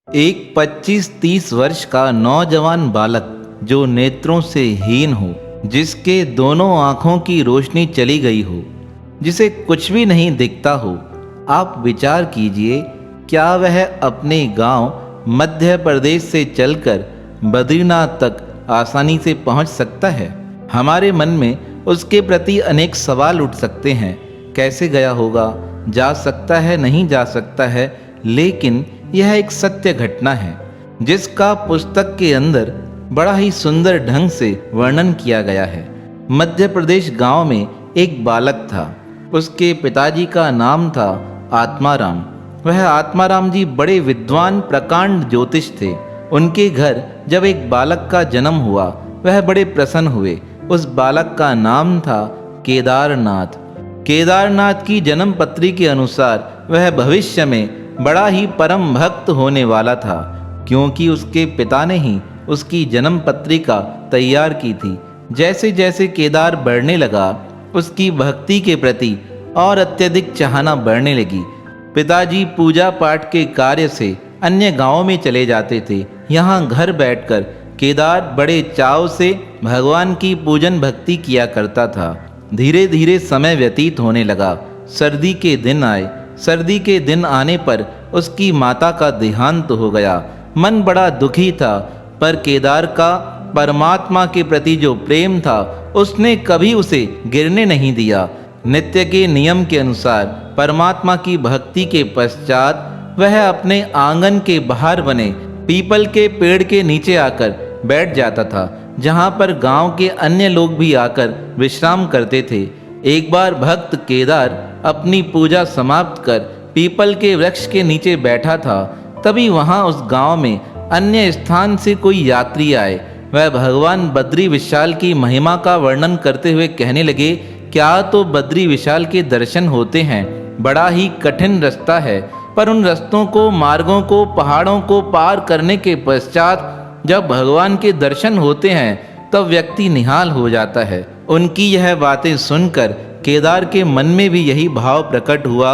एक 25-30 वर्ष का नौजवान बालक जो नेत्रों से हीन हो, जिसके दोनों आंखों की रोशनी चली गई हो, जिसे कुछ भी नहीं दिखता हो, आप विचार कीजिए, क्या वह अपने गांव मध्य प्रदेश से चलकर बद्रीनाथ तक आसानी से पहुंच सकता है? हमारे मन में उसके प्रति अनेक सवाल उठ सकते हैं। कैसे गया होगा, जा सकता है, नहीं जा सकता है, लेकिन यह एक सत्य घटना है जिसका पुस्तक के अंदर बड़ा ही सुंदर ढंग से वर्णन किया गया है। मध्य प्रदेश गांव में एक बालक था। उसके पिताजी का नाम था आत्माराम। वह आत्माराम जी बड़े विद्वान प्रकांड ज्योतिष थे। उनके घर जब एक बालक का जन्म हुआ, वह बड़े प्रसन्न हुए। उस बालक का नाम था केदारनाथ। केदारनाथ की जन्म पत्री के अनुसार वह भविष्य में बड़ा ही परम भक्त होने वाला था, क्योंकि उसके पिता ने ही उसकी जन्म पत्रिका तैयार की थी। जैसे जैसे केदार बढ़ने लगा, उसकी भक्ति के प्रति और अत्यधिक चाहना बढ़ने लगी। पिताजी पूजा पाठ के कार्य से अन्य गांवों में चले जाते थे। यहाँ घर बैठकर केदार बड़े चाव से भगवान की पूजन भक्ति किया करता था। धीरे धीरे समय व्यतीत होने लगा। सर्दी के दिन आए। सर्दी के दिन आने पर उसकी माता का देहांत हो गया। मन बड़ा दुखी था, पर केदार का परमात्मा के प्रति जो प्रेम था, उसने कभी उसे गिरने नहीं दिया। नित्य के नियम के अनुसार परमात्मा की भक्ति के पश्चात वह अपने आंगन के बाहर बने पीपल के पेड़ के नीचे आकर बैठ जाता था, जहाँ पर गांव के अन्य लोग भी आकर विश्राम करते थे। एक बार भक्त केदार अपनी पूजा समाप्त कर पीपल के वृक्ष के नीचे बैठा था। तभी वहां उस गांव में अन्य स्थान से कोई यात्री आए। वह भगवान बद्री विशाल की महिमा का वर्णन करते हुए कहने लगे, क्या तो बद्री विशाल के दर्शन होते हैं। बड़ा ही कठिन रास्ता है, पर उन रास्तों को, मार्गों को, पहाड़ों को पार करने के पश्चात जब भगवान के दर्शन होते हैं तब व्यक्ति निहाल हो जाता है। उनकी यह बातें सुनकर केदार के मन में भी यही भाव प्रकट हुआ,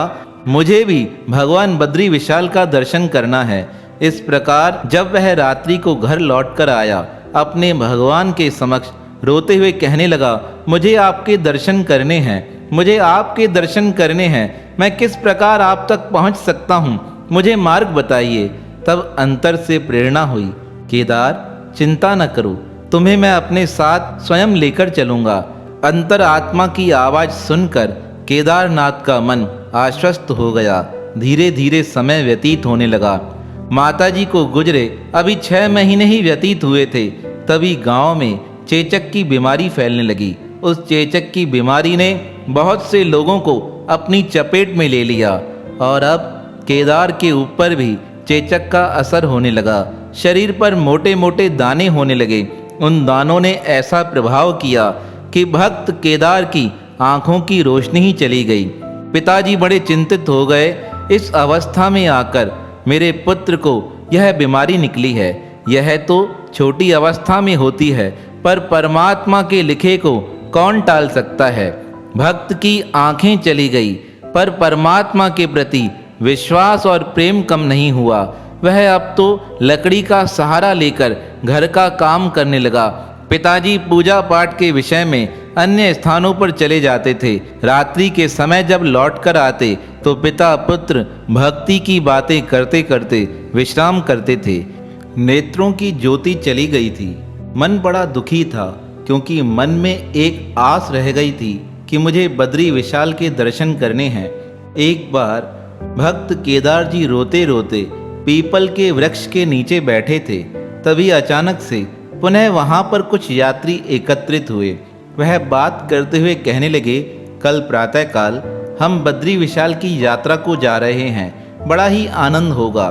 मुझे भी भगवान बद्री विशाल का दर्शन करना है। इस प्रकार जब वह रात्रि को घर लौटकर आया, अपने भगवान के समक्ष रोते हुए कहने लगा, मुझे आपके दर्शन करने हैं, मुझे आपके दर्शन करने हैं। मैं किस प्रकार आप तक पहुंच सकता हूं, मुझे मार्ग बताइए। तब अंतर से प्रेरणा हुई, केदार चिंता न करो, तुम्हें मैं अपने साथ स्वयं लेकर चलूंगा। अंतर आत्मा की आवाज सुनकर केदारनाथ का मन आश्वस्त हो गया। धीरे धीरे समय व्यतीत होने लगा। माताजी को गुजरे अभी 6 महीने ही व्यतीत हुए थे, तभी गांव में चेचक की बीमारी फैलने लगी। उस चेचक की बीमारी ने बहुत से लोगों को अपनी चपेट में ले लिया और अब केदार के ऊपर भी चेचक का असर होने लगा। शरीर पर मोटे मोटे दाने होने लगे। उन दानों ने ऐसा प्रभाव किया कि भक्त केदार की आंखों की रोशनी ही चली गई। पिताजी बड़े चिंतित हो गए। इस अवस्था में आकर मेरे पुत्र को यह बीमारी निकली है। यह तो छोटी अवस्था में होती है, पर परमात्मा के लिखे को कौन टाल सकता है। भक्त की आंखें चली गई, पर परमात्मा के प्रति विश्वास और प्रेम कम नहीं हुआ। वह अब तो लकड़ी का सहारा लेकर घर का काम करने लगा। पिताजी पूजा पाठ के विषय में अन्य स्थानों पर चले जाते थे। रात्रि के समय जब लौटकर आते तो पिता पुत्र भक्ति की बातें करते करते विश्राम करते थे। नेत्रों की ज्योति चली गई थी। मन बड़ा दुखी था, क्योंकि मन में एक आस रह गई थी कि मुझे बद्री विशाल के दर्शन करने हैं। एक बार भक्त केदार जी रोते रोते पीपल के वृक्ष के नीचे बैठे थे। तभी अचानक से पुनः वहां पर कुछ यात्री एकत्रित हुए। वह बात करते हुए कहने लगे, कल प्रातःकाल हम बद्री विशाल की यात्रा को जा रहे हैं, बड़ा ही आनंद होगा।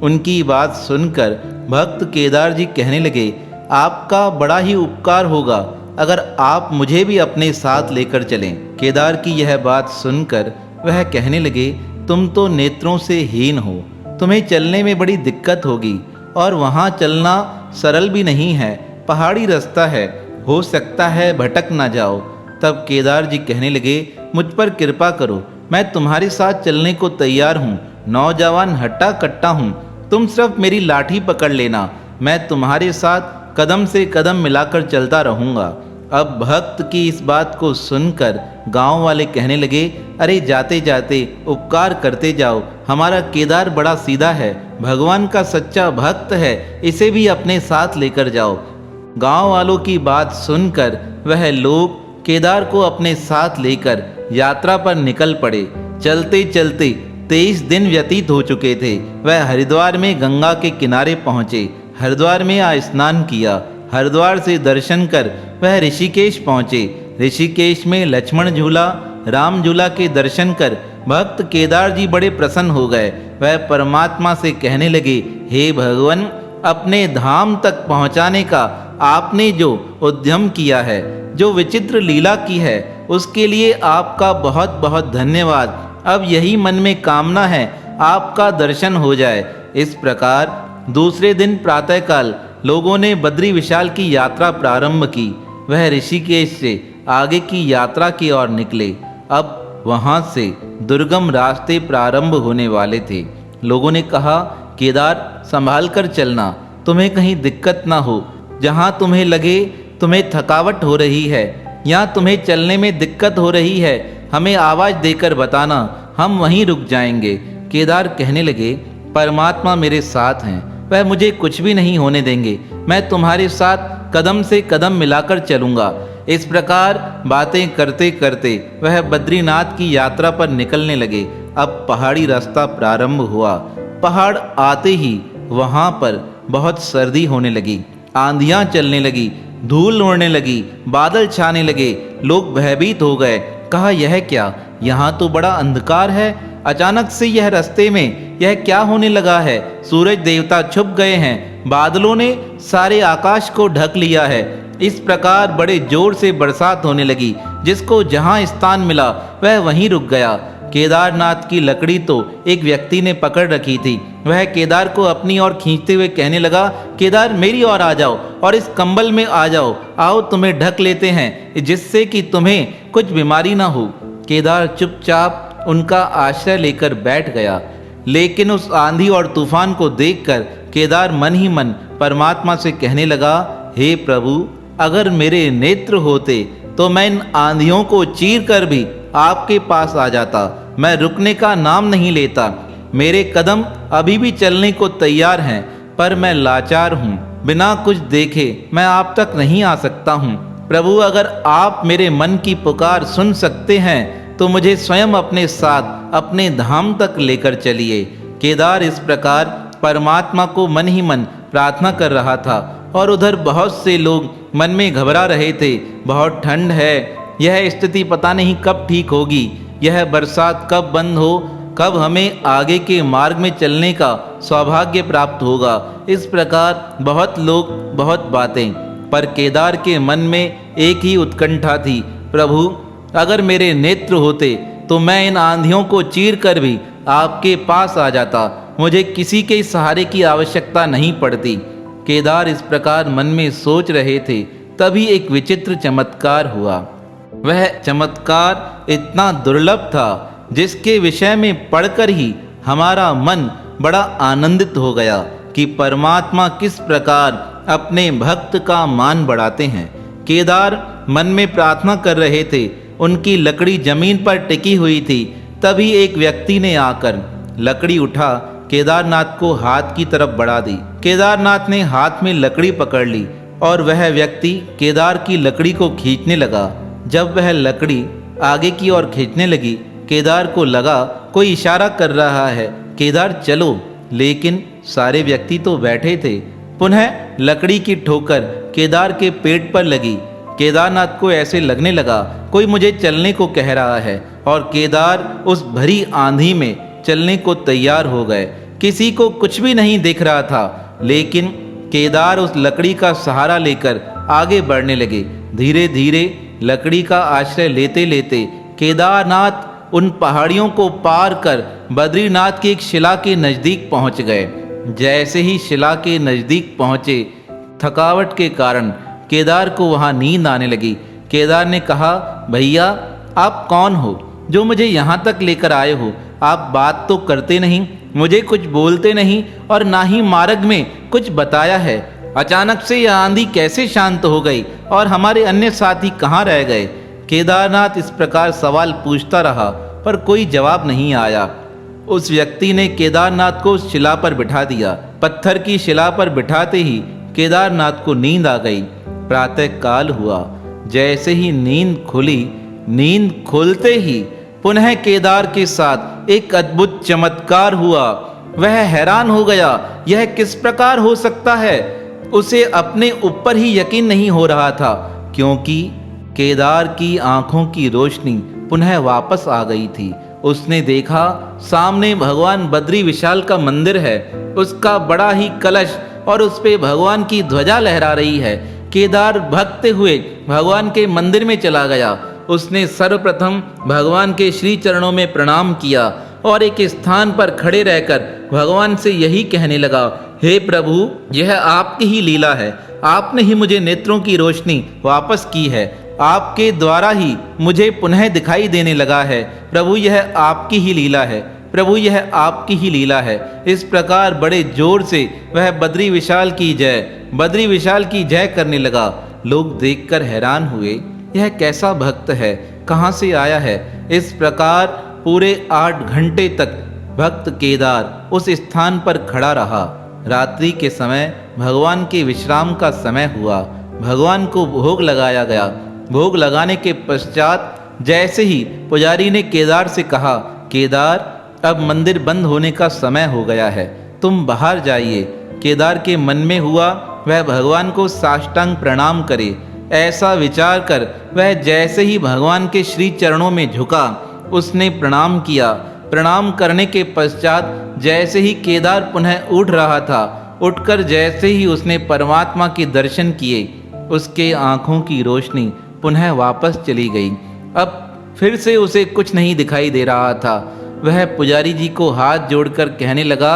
उनकी बात सुनकर भक्त केदार जी कहने लगे, आपका बड़ा ही उपकार होगा अगर आप मुझे भी अपने साथ लेकर चलें। केदार की यह बात सुनकर वह कहने लगे, तुम तो नेत्रों से हीन हो, तुम्हें चलने में बड़ी दिक्कत होगी और वहाँ चलना सरल भी नहीं है, पहाड़ी रास्ता है, हो सकता है भटक ना जाओ। तब केदार जी कहने लगे, मुझ पर कृपा करो, मैं तुम्हारे साथ चलने को तैयार हूँ। नौजवान हट्टा कट्टा हूँ, तुम सिर्फ मेरी लाठी पकड़ लेना, मैं तुम्हारे साथ कदम से कदम मिलाकर चलता रहूँगा। अब भक्त की इस बात को सुनकर गांव वाले कहने लगे, अरे जाते जाते उपकार करते जाओ, हमारा केदार बड़ा सीधा है, भगवान का सच्चा भक्त है, इसे भी अपने साथ लेकर जाओ। गांव वालों की बात सुनकर वह लोग केदार को अपने साथ लेकर यात्रा पर निकल पड़े। चलते चलते 23 दिन व्यतीत हो चुके थे। वह हरिद्वार में गंगा के किनारे पहुँचे। हरिद्वार में स्नान किया। हरिद्वार से दर्शन कर वह ऋषिकेश पहुँचे। ऋषिकेश में लक्ष्मण झूला, राम झूला के दर्शन कर भक्त केदार जी बड़े प्रसन्न हो गए। वह परमात्मा से कहने लगे, हे भगवान, अपने धाम तक पहुँचाने का आपने जो उद्यम किया है, जो विचित्र लीला की है, उसके लिए आपका बहुत बहुत धन्यवाद। अब यही मन में कामना है, आपका दर्शन हो जाए। इस प्रकार दूसरे दिन प्रातःकाल लोगों ने बद्री विशाल की यात्रा प्रारंभ की। वह ऋषिकेश से आगे की यात्रा की ओर निकले। अब वहां से दुर्गम रास्ते प्रारंभ होने वाले थे। लोगों ने कहा, केदार संभाल कर चलना, तुम्हें कहीं दिक्कत ना हो। जहां तुम्हें लगे तुम्हें थकावट हो रही है या तुम्हें चलने में दिक्कत हो रही है, हमें आवाज़ देकर बताना, हम वहीं रुक जाएंगे। केदार कहने लगे, परमात्मा मेरे साथ हैं, वह मुझे कुछ भी नहीं होने देंगे, मैं तुम्हारे साथ कदम से कदम मिलाकर चलूँगा। इस प्रकार बातें करते करते वह बद्रीनाथ की यात्रा पर निकलने लगे। अब पहाड़ी रास्ता प्रारंभ हुआ। पहाड़ आते ही वहाँ पर बहुत सर्दी होने लगी, आंधियाँ चलने लगी, धूल उड़ने लगी, बादल छाने लगे। लोग भयभीत हो गए। कहा, यह क्या, यहाँ तो बड़ा अंधकार है, अचानक से यह रास्ते में यह क्या होने लगा है? सूरज देवता छुप गए हैं, बादलों ने सारे आकाश को ढक लिया है। इस प्रकार बड़े जोर से बरसात होने लगी। जिसको जहाँ स्थान मिला वह वहीं रुक गया। केदारनाथ की लकड़ी तो एक व्यक्ति ने पकड़ रखी थी। वह केदार को अपनी ओर खींचते हुए कहने लगा, केदार मेरी ओर आ जाओ और इस कंबल में आ जाओ, आओ तुम्हें ढक लेते हैं, जिससे कि तुम्हें कुछ बीमारी ना हो। केदार चुपचाप उनका आश्रय लेकर बैठ गया। लेकिन उस आंधी और तूफान को देखकर केदार मन ही मन परमात्मा से कहने लगा, हे प्रभु, अगर मेरे नेत्र होते तो मैं इन आंधियों को चीर कर भी आपके पास आ जाता। मैं रुकने का नाम नहीं लेता। मेरे कदम अभी भी चलने को तैयार हैं, पर मैं लाचार हूँ। बिना कुछ देखे मैं आप तक नहीं आ सकता हूँ। प्रभु, अगर आप मेरे मन की पुकार सुन सकते हैं तो मुझे स्वयं अपने साथ अपने धाम तक लेकर चलिए। केदार इस प्रकार परमात्मा को मन ही मन प्रार्थना कर रहा था और उधर बहुत से लोग मन में घबरा रहे थे। बहुत ठंड है, यह स्थिति पता नहीं कब ठीक होगी, यह बरसात कब बंद हो, कब हमें आगे के मार्ग में चलने का सौभाग्य प्राप्त होगा। इस प्रकार बहुत लोग, बहुत बातें, पर केदार के मन में एक ही उत्कंठा थी, प्रभु, अगर मेरे नेत्र होते तो मैं इन आंधियों को चीर कर भी आपके पास आ जाता। मुझे किसी के सहारे की आवश्यकता नहीं पड़ती। केदार इस प्रकार मन में सोच रहे थे, तभी एक विचित्र चमत्कार हुआ। वह चमत्कार इतना दुर्लभ था जिसके विषय में पढ़कर ही हमारा मन बड़ा आनंदित हो गया कि परमात्मा किस प्रकार अपने भक्त का मान बढ़ाते हैं। केदार मन में प्रार्थना कर रहे थे। उनकी लकड़ी जमीन पर टिकी हुई थी। तभी एक व्यक्ति ने आकर लकड़ी उठा केदारनाथ को हाथ की तरफ बढ़ा दी। केदारनाथ ने हाथ में लकड़ी पकड़ ली और वह व्यक्ति केदार की लकड़ी को खींचने लगा। जब वह लकड़ी आगे की ओर खींचने लगी, केदार को लगा कोई इशारा कर रहा है, केदार चलो। लेकिन सारे व्यक्ति तो बैठे थे। पुनः लकड़ी की ठोकर केदार के पेट पर लगी। केदारनाथ को ऐसे लगने लगा कोई मुझे चलने को कह रहा है, और केदार उस भरी आंधी में चलने को तैयार हो गए। किसी को कुछ भी नहीं दिख रहा था, लेकिन केदार उस लकड़ी का सहारा लेकर आगे बढ़ने लगे। धीरे धीरे लकड़ी का आश्रय लेते लेते केदारनाथ उन पहाड़ियों को पार कर बद्रीनाथ की एक शिला के नज़दीक पहुंच गए। जैसे ही शिला के नज़दीक पहुंचे, थकावट के कारण केदार को वहां नींद आने लगी। केदार ने कहा, भैया आप कौन हो जो मुझे यहाँ तक लेकर आए हो? आप बात तो करते नहीं, मुझे कुछ बोलते नहीं और ना ही मार्ग में कुछ बताया है। अचानक से यह आंधी कैसे शांत हो गई और हमारे अन्य साथी कहाँ रह गए? केदारनाथ इस प्रकार सवाल पूछता रहा पर कोई जवाब नहीं आया। उस व्यक्ति ने केदारनाथ को उस शिला पर बिठा दिया। पत्थर की शिला पर बिठाते ही केदारनाथ को नींद आ गई। प्रातः काल हुआ। जैसे ही नींद खुली, नींद खुलते ही पुनः केदार के साथ एक अद्भुत चमत्कार हुआ। वह हैरान हो गया, यह किस प्रकार हो सकता है? उसे अपने ऊपर ही यकीन नहीं हो रहा था, क्योंकि केदार की आंखों की रोशनी पुनः वापस आ गई थी। उसने देखा सामने भगवान बद्री विशाल का मंदिर है, उसका बड़ा ही कलश और उस पे भगवान की ध्वजा लहरा रही है। केदार भगते हुए भगवान के मंदिर में चला गया। उसने सर्वप्रथम भगवान के श्री चरणों में प्रणाम किया और एक स्थान पर खड़े रहकर भगवान से यही कहने लगा, हे प्रभु, यह आपकी ही लीला है। आपने ही मुझे नेत्रों की रोशनी वापस की है। आपके द्वारा ही मुझे पुनः दिखाई देने लगा है। प्रभु, यह आपकी ही लीला है। प्रभु, यह आपकी ही लीला है। इस प्रकार बड़े जोर से वह बद्री विशाल की जय, बद्री विशाल की जय करने लगा। लोग देखकर हैरान हुए, यह कैसा भक्त है, कहाँ से आया है? इस प्रकार पूरे 8 घंटे तक भक्त केदार उस स्थान पर खड़ा रहा। रात्रि के समय भगवान के विश्राम का समय हुआ। भगवान को भोग लगाया गया। भोग लगाने के पश्चात जैसे ही पुजारी ने केदार से कहा, केदार, अब मंदिर बंद होने का समय हो गया है, तुम बाहर जाइए। केदार के मन में हुआ वह भगवान को साष्टांग प्रणाम करे। ऐसा विचार कर वह जैसे ही भगवान के श्री चरणों में झुका, उसने प्रणाम किया। प्रणाम करने के पश्चात जैसे ही केदार पुनः उठ रहा था, उठकर जैसे ही उसने परमात्मा के दर्शन किए, उसके आँखों की रोशनी पुनः वापस चली गई। अब फिर से उसे कुछ नहीं दिखाई दे रहा था। वह पुजारी जी को हाथ जोड़कर कहने लगा,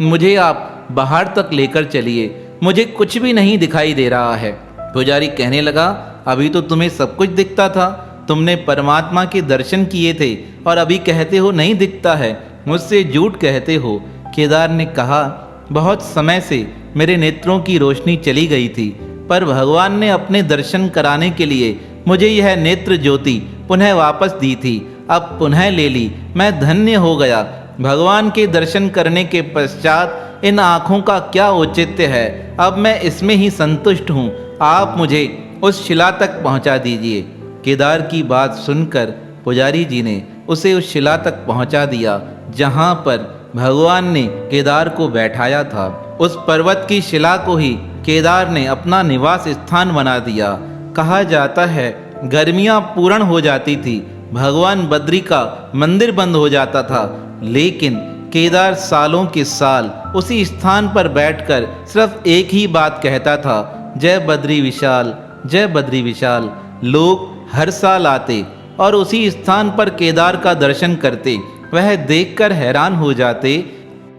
मुझे आप बाहर तक लेकर चलिए, मुझे कुछ भी नहीं दिखाई दे रहा है। पुजारी कहने लगा, अभी तो तुम्हें सब कुछ दिखता था, तुमने परमात्मा के दर्शन किए थे और अभी कहते हो नहीं दिखता है, मुझसे झूठ कहते हो। केदार ने कहा, बहुत समय से मेरे नेत्रों की रोशनी चली गई थी, पर भगवान ने अपने दर्शन कराने के लिए मुझे यह नेत्र ज्योति पुनः वापस दी थी। अब पुनः ले ली, मैं धन्य हो गया। भगवान के दर्शन करने के पश्चात इन आँखों का क्या औचित्य है, अब मैं इसमें ही संतुष्ट हूँ। आप मुझे उस शिला तक पहुँचा दीजिए। केदार की बात सुनकर पुजारी जी ने उसे उस शिला तक पहुँचा दिया जहाँ पर भगवान ने केदार को बैठाया था। उस पर्वत की शिला को ही केदार ने अपना निवास स्थान बना दिया। कहा जाता है गर्मियाँ पूर्ण हो जाती थी, भगवान बद्री का मंदिर बंद हो जाता था, लेकिन केदार सालों के साल उसी स्थान पर बैठकर सिर्फ एक ही बात कहता था, जय बद्री विशाल, जय बद्री विशाल। लोग हर साल आते और उसी स्थान पर केदार का दर्शन करते। वह देखकर हैरान हो जाते,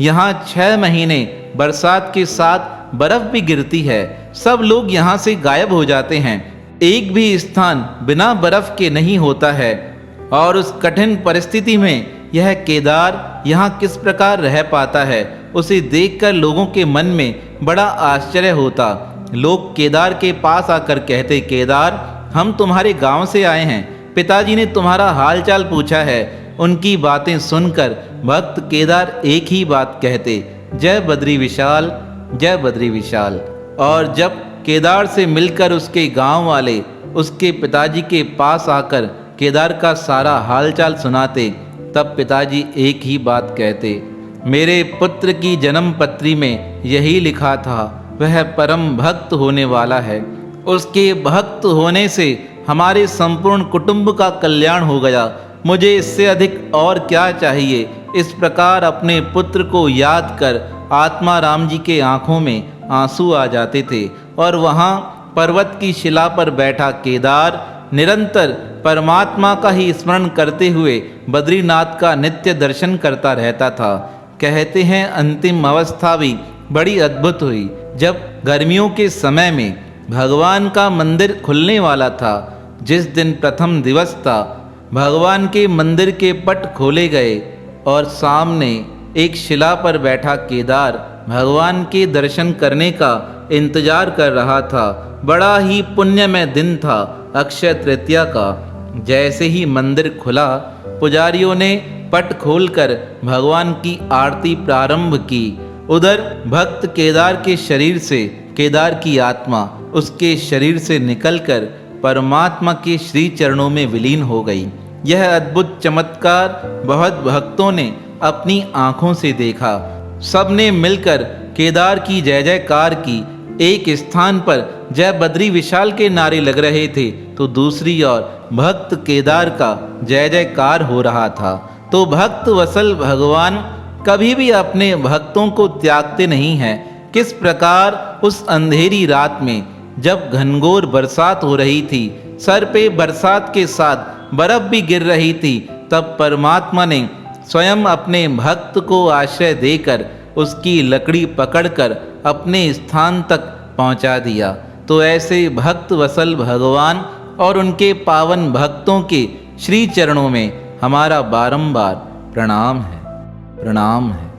यहाँ 6 महीने बरसात के साथ बर्फ भी गिरती है, सब लोग यहाँ से गायब हो जाते हैं, एक भी स्थान बिना बर्फ के नहीं होता है। और उस कठिन परिस्थिति में यह केदार यहाँ किस प्रकार रह पाता है, उसे देखकर लोगों के मन में बड़ा आश्चर्य होता। लोग केदार के पास आकर कहते, केदार, हम तुम्हारे गांव से आए हैं, पिताजी ने तुम्हारा हालचाल पूछा है। उनकी बातें सुनकर भक्त केदार एक ही बात कहते, जय बद्री विशाल, जय बद्री विशाल। और जब केदार से मिलकर उसके गांव वाले उसके पिताजी के पास आकर केदार का सारा हालचाल सुनाते, तब पिताजी एक ही बात कहते, मेरे पुत्र की जन्म पत्री में यही लिखा था, वह परम भक्त होने वाला है। उसके भक्त होने से हमारे संपूर्ण कुटुंब का कल्याण हो गया। मुझे इससे अधिक और क्या चाहिए। इस प्रकार अपने पुत्र को याद कर आत्मा राम जी के आंखों में आंसू आ जाते थे और वहाँ पर्वत की शिला पर बैठा केदार निरंतर परमात्मा का ही स्मरण करते हुए बद्रीनाथ का नित्य दर्शन करता रहता था। कहते हैं अंतिम अवस्था भी बड़ी अद्भुत हुई। जब गर्मियों के समय में भगवान का मंदिर खुलने वाला था, जिस दिन प्रथम दिवस था, भगवान के मंदिर के पट खोले गए और सामने एक शिला पर बैठा केदार भगवान के दर्शन करने का इंतजार कर रहा था। बड़ा ही पुण्यमय दिन था, अक्षय तृतीया का। जैसे ही मंदिर खुला, पुजारियों ने पट खोलकर भगवान की आरती प्रारंभ की। उधर भक्त केदार के शरीर से केदार की आत्मा उसके शरीर से निकलकर परमात्मा के श्री चरणों में विलीन हो गई। यह अद्भुत चमत्कार बहुत भक्तों ने अपनी आंखों से देखा। सबने मिलकर केदार की जय जयकार की। एक स्थान पर जय बद्री विशाल के नारे लग रहे थे, तो दूसरी ओर भक्त केदार का जय जयकार हो रहा था। तो भक्त वत्सल भगवान कभी भी अपने भक्तों को त्यागते नहीं हैं। किस प्रकार उस अंधेरी रात में, जब घनघोर बरसात हो रही थी, सर पे बरसात के साथ बर्फ भी गिर रही थी, तब परमात्मा ने स्वयं अपने भक्त को आश्रय देकर उसकी लकड़ी पकड़कर अपने स्थान तक पहुंचा दिया। तो ऐसे भक्त वत्सल भगवान और उनके पावन भक्तों के श्री चरणों में हमारा बारंबार प्रणाम है, प्रणाम है।